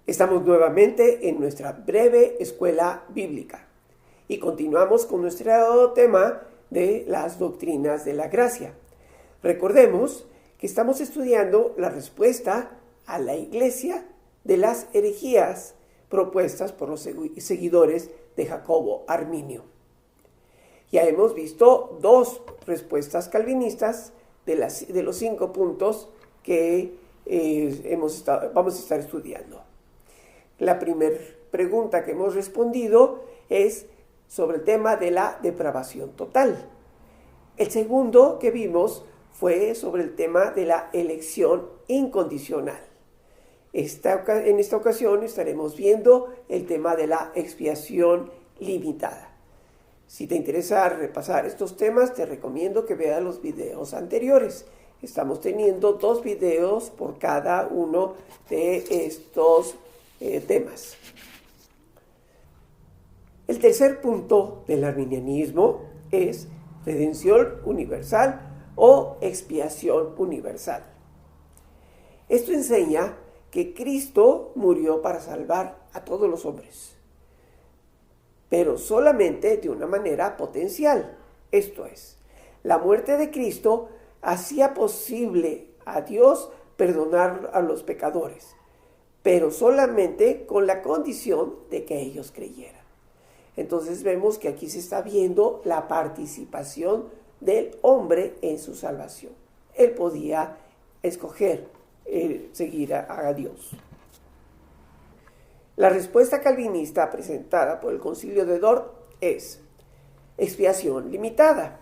Estamos nuevamente en nuestra breve escuela bíblica y continuamos con nuestro tema de las doctrinas de la gracia. Recordemos que estamos estudiando la respuesta a la Iglesia de las herejías propuestas por los seguidores de Jacobo Arminio. Ya hemos visto dos respuestas calvinistas de los 5 puntos que vamos a estar estudiando. La primera pregunta que hemos respondido es sobre el tema de la depravación total. El segundo que vimos fue sobre el tema de la elección incondicional. En esta ocasión estaremos viendo el tema de la expiación limitada. Si te interesa repasar estos temas, te recomiendo que veas los videos anteriores. Estamos teniendo 2 videos por cada uno de estos temas. El tercer punto del arminianismo es redención universal o expiación universal. Esto enseña que Cristo murió para salvar a todos los hombres, pero solamente de una manera potencial. Esto es, la muerte de Cristo hacía posible a Dios perdonar a los pecadores, pero solamente con la condición de que ellos creyeran. Entonces vemos que aquí se está viendo la participación del hombre en su salvación. Él podía escoger seguir a Dios. La respuesta calvinista presentada por el Concilio de Dort es expiación limitada.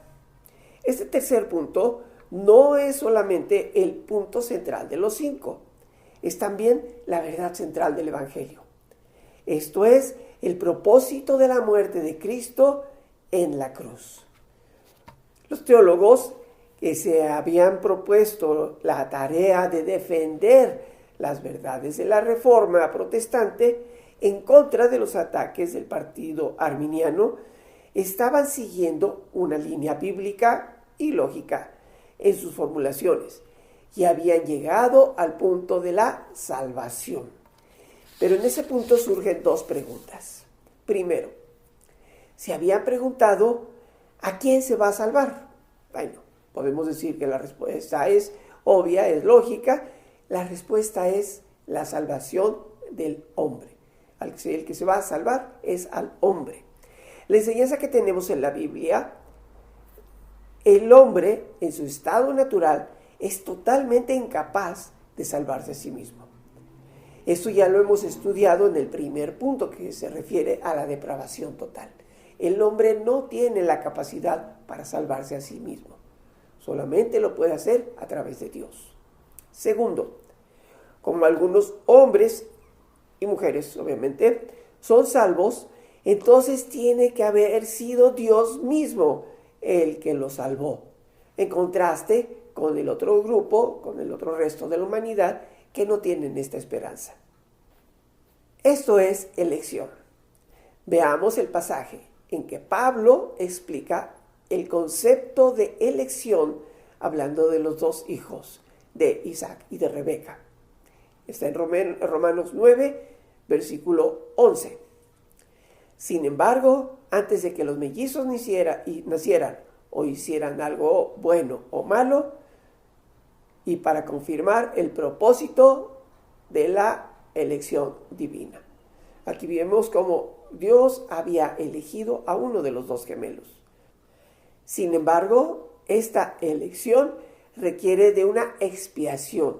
Este tercer punto no es solamente el punto central de los 5, es también la verdad central del Evangelio. Esto es el propósito de la muerte de Cristo en la cruz. Los teólogos que se habían propuesto la tarea de defender las verdades de la Reforma protestante en contra de los ataques del partido arminiano estaban siguiendo una línea bíblica y lógica en sus formulaciones y habían llegado al punto de la salvación. Pero en ese punto surgen 2 preguntas. Primero, se habían preguntado ¿a quién se va a salvar? Bueno, podemos decir que la respuesta es obvia, es lógica. La respuesta es la salvación del hombre. El que se va a salvar es al hombre. La enseñanza que tenemos en la Biblia, el hombre en su estado natural es totalmente incapaz de salvarse a sí mismo. Esto ya lo hemos estudiado en el primer punto que se refiere a la depravación total. El hombre no tiene la capacidad para salvarse a sí mismo. Solamente lo puede hacer a través de Dios. Segundo, como algunos hombres y mujeres, obviamente, son salvos, entonces tiene que haber sido Dios mismo el que los salvó. En contraste con el otro grupo, con el otro resto de la humanidad, que no tienen esta esperanza. Esto es elección. Veamos el pasaje en que Pablo explica el concepto de elección hablando de los 2 hijos de Isaac y de Rebeca. Está en Romanos 9, versículo 11. Sin embargo, antes de que los mellizos nacieran o hicieran algo bueno o malo, y para confirmar el propósito de la elección divina. Aquí vemos cómo Dios había elegido a uno de los 2 gemelos. Sin embargo, esta elección requiere de una expiación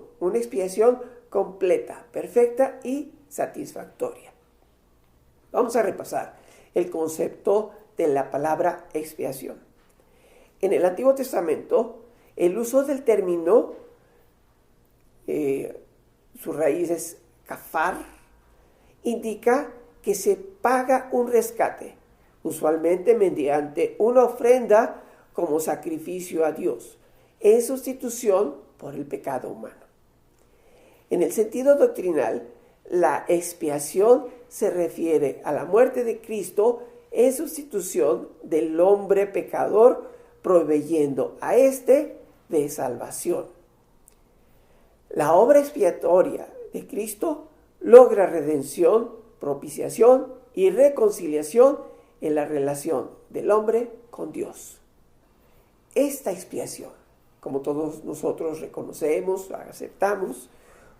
completa, perfecta y satisfactoria. Vamos a repasar el concepto de la palabra expiación. En el Antiguo Testamento, el uso del término, su raíz es kafar, indica que se paga un rescate, usualmente mediante una ofrenda como sacrificio a Dios, en sustitución por el pecado humano. En el sentido doctrinal, la expiación se refiere a la muerte de Cristo en sustitución del hombre pecador, proveyendo a éste de salvación. La obra expiatoria de Cristo logra redención, propiciación y reconciliación en la relación del hombre con Dios. Esta expiación, como todos nosotros reconocemos, aceptamos,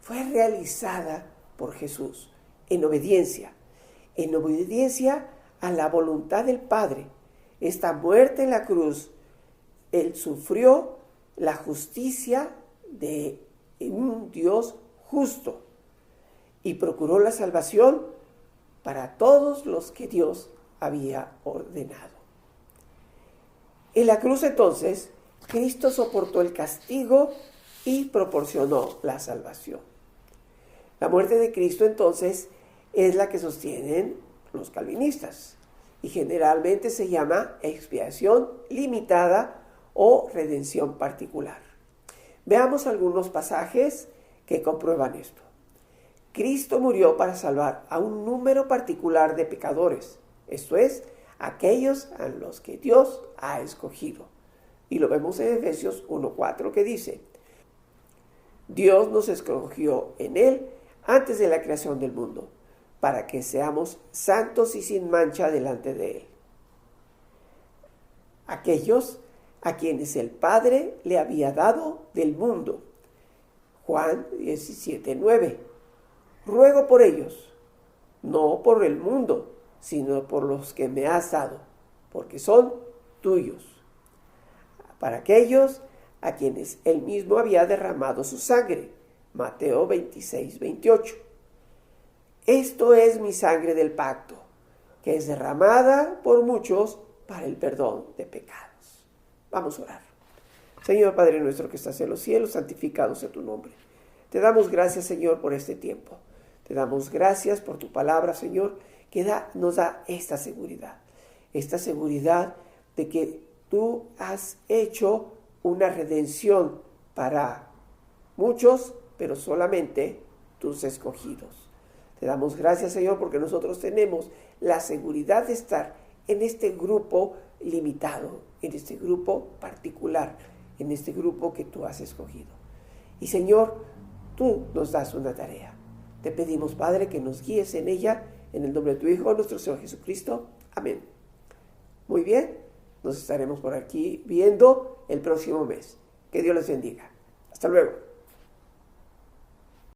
fue realizada por Jesús en obediencia a la voluntad del Padre. Esta muerte en la cruz, Él sufrió la justicia de un Dios justo y procuró la salvación para todos los que Dios había ordenado. En la cruz entonces, Cristo soportó el castigo y proporcionó la salvación. La muerte de Cristo entonces es la que sostienen los calvinistas y generalmente se llama expiación limitada o redención particular. Veamos algunos pasajes que comprueban esto. Cristo murió para salvar a un número particular de pecadores, esto es, aquellos a los que Dios ha escogido. Y lo vemos en Efesios 1:4 que dice: Dios nos escogió en Él antes de la creación del mundo, para que seamos santos y sin mancha delante de Él. Aquellos a quienes el Padre le había dado del mundo. Juan 17:9. Ruego por ellos, no por el mundo, sino por los que me has dado, porque son tuyos. Para aquellos a quienes él mismo había derramado su sangre. Mateo 26:28. Esto es mi sangre del pacto, que es derramada por muchos para el perdón de pecados. Vamos a orar. Señor Padre nuestro que estás en los cielos, santificado sea tu nombre. Te damos gracias, Señor, por este tiempo. Te damos gracias por tu palabra, Señor, que nos da esta seguridad de que tú has hecho una redención para muchos, pero solamente tus escogidos. Te damos gracias, Señor, porque nosotros tenemos la seguridad de estar en este grupo limitado, en este grupo particular, en este grupo que tú has escogido. Y, Señor, tú nos das una tarea. Te pedimos, Padre, que nos guíes en ella, en el nombre de tu Hijo, nuestro Señor Jesucristo. Amén. Muy bien, nos estaremos por aquí viendo el próximo mes. Que Dios les bendiga. Hasta luego.